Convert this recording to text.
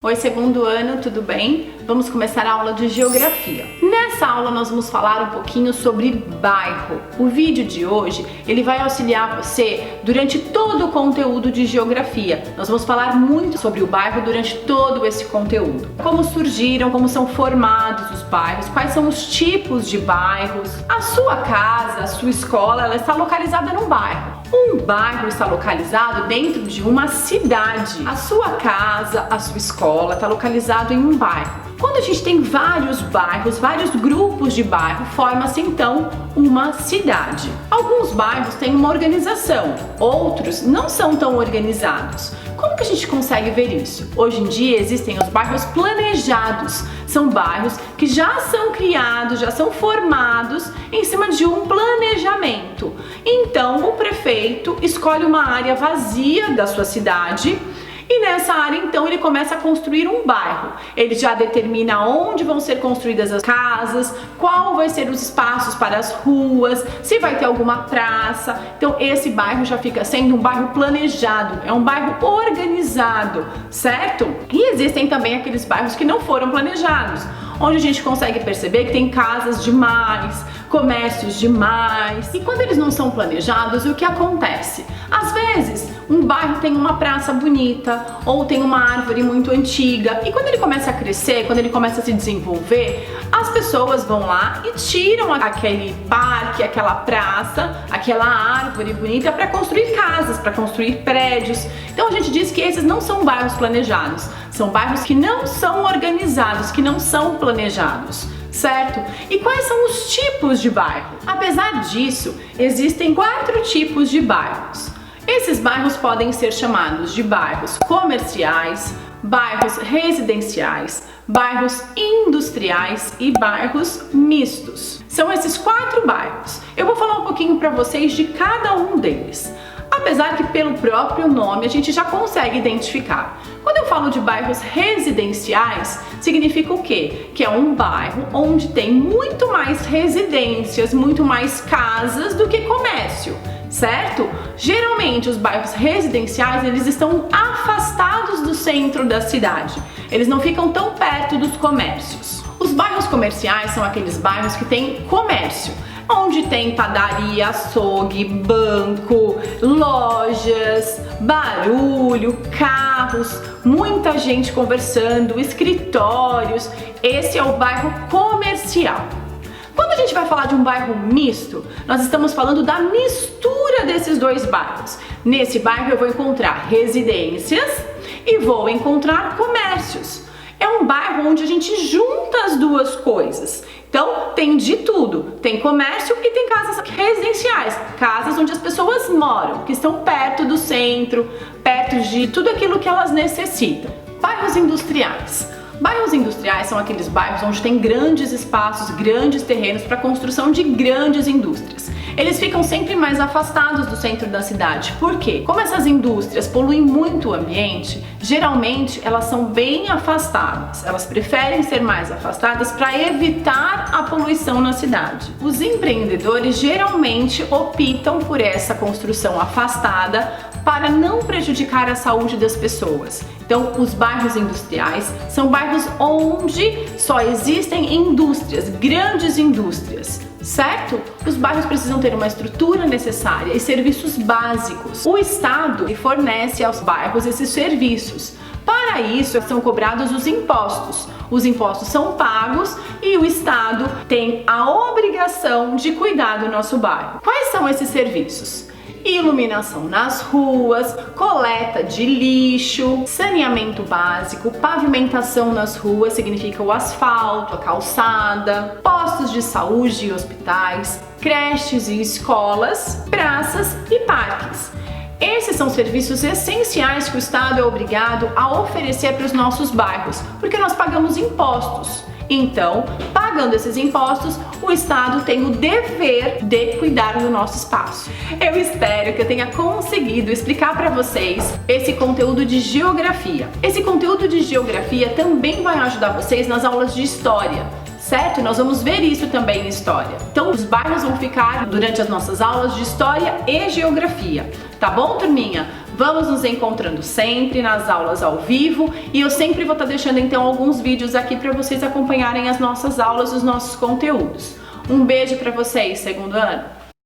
Oi, segundo ano, tudo bem? Vamos começar a aula de geografia. Nessa aula nós vamos falar um pouquinho sobre bairro. O vídeo de hoje, ele vai auxiliar você durante todo o conteúdo de geografia. Nós vamos falar muito sobre o bairro durante todo esse conteúdo. Como surgiram, como são formados os bairros, quais são os tipos de bairros. A sua casa, a sua escola, ela está localizada num bairro. Um bairro está localizado dentro de uma cidade. A sua casa, a sua escola está localizado em um bairro. Quando a gente tem vários bairros, vários grupos de bairro, forma-se então uma cidade. Alguns bairros têm uma organização, outros não são tão organizados. Como que a gente consegue ver isso? Hoje em dia existem os bairros planejados. São bairros que já são criados, já são formados em cima de um planejamento. Então o prefeito escolhe uma área vazia da sua cidade e nessa área, então, ele começa a construir um bairro. Ele já determina onde vão ser construídas as casas, qual vai ser os espaços para as ruas, se vai ter alguma praça. Então, esse bairro já fica sendo um bairro planejado, é um bairro organizado, certo? E existem também aqueles bairros que não foram planejados, onde a gente consegue perceber que tem casas demais, comércios demais. E quando eles não são planejados, o que acontece? Às vezes, um bairro tem uma praça bonita ou tem uma árvore muito antiga e quando ele começa a crescer, quando ele começa a se desenvolver, as pessoas vão lá e tiram aquele parque, aquela praça, aquela árvore bonita para construir casas, para construir prédios. Então a gente diz que esses não são bairros planejados, são bairros que não são organizados, que não são planejados. Certo? E quais são os tipos de bairro? Apesar disso, existem 4 tipos de bairros. Esses bairros podem ser chamados de bairros comerciais, bairros residenciais, bairros industriais e bairros mistos. São esses 4 bairros. Eu vou falar um pouquinho para vocês de cada um deles. Apesar que pelo próprio nome a gente já consegue identificar. Quando eu falo de bairros residenciais, significa o quê? Que é um bairro onde tem muito mais residências, muito mais casas do que comércio, certo? Geralmente os bairros residenciais, eles estão afastados do centro da cidade. Eles não ficam tão perto dos comércios. Os bairros comerciais são aqueles bairros que têm comércio, onde tem padaria, açougue, banco, lojas, barulho, carros, muita gente conversando, escritórios. Esse é o bairro comercial. Quando a gente vai falar de um bairro misto, nós estamos falando da mistura desses dois bairros. Nesse bairro eu vou encontrar residências e vou encontrar comércios. É um bairro onde a gente junta as duas coisas. Então, tem de tudo. Tem comércio e tem casas residenciais, casas onde as pessoas moram, que estão perto do centro, perto de tudo aquilo que elas necessitam. Bairros industriais. Bairros industriais são aqueles bairros onde tem grandes espaços, grandes terrenos para a construção de grandes indústrias. Eles ficam sempre mais afastados do centro da cidade. Por quê? Como essas indústrias poluem muito o ambiente, geralmente elas são bem afastadas. Elas preferem ser mais afastadas para evitar a poluição na cidade. Os empreendedores geralmente optam por essa construção afastada para não prejudicar a saúde das pessoas. Então, os bairros industriais são bairros onde só existem indústrias, grandes indústrias, certo? Os bairros precisam ter uma estrutura necessária e serviços básicos. O Estado fornece aos bairros esses serviços. Para isso, são cobrados os impostos. Os impostos são pagos e o Estado tem a obrigação de cuidar do nosso bairro. Quais são esses serviços? Iluminação nas ruas, coleta de lixo, saneamento básico, pavimentação nas ruas, significa o asfalto, a calçada, postos de saúde e hospitais, creches e escolas, praças e parques. Esses são serviços essenciais que o Estado é obrigado a oferecer para os nossos bairros, porque nós pagamos impostos. Então, pagando esses impostos, o Estado tem o dever de cuidar do nosso espaço. Eu espero que eu tenha conseguido explicar para vocês esse conteúdo de geografia. Esse conteúdo de geografia também vai ajudar vocês nas aulas de história, certo? Nós vamos ver isso também em história. Então, os bairros vão ficar durante as nossas aulas de história e geografia. Tá bom, turminha? Vamos nos encontrando sempre nas aulas ao vivo e eu sempre vou estar deixando então alguns vídeos aqui para vocês acompanharem as nossas aulas, os nossos conteúdos. Um beijo para vocês, segundo ano!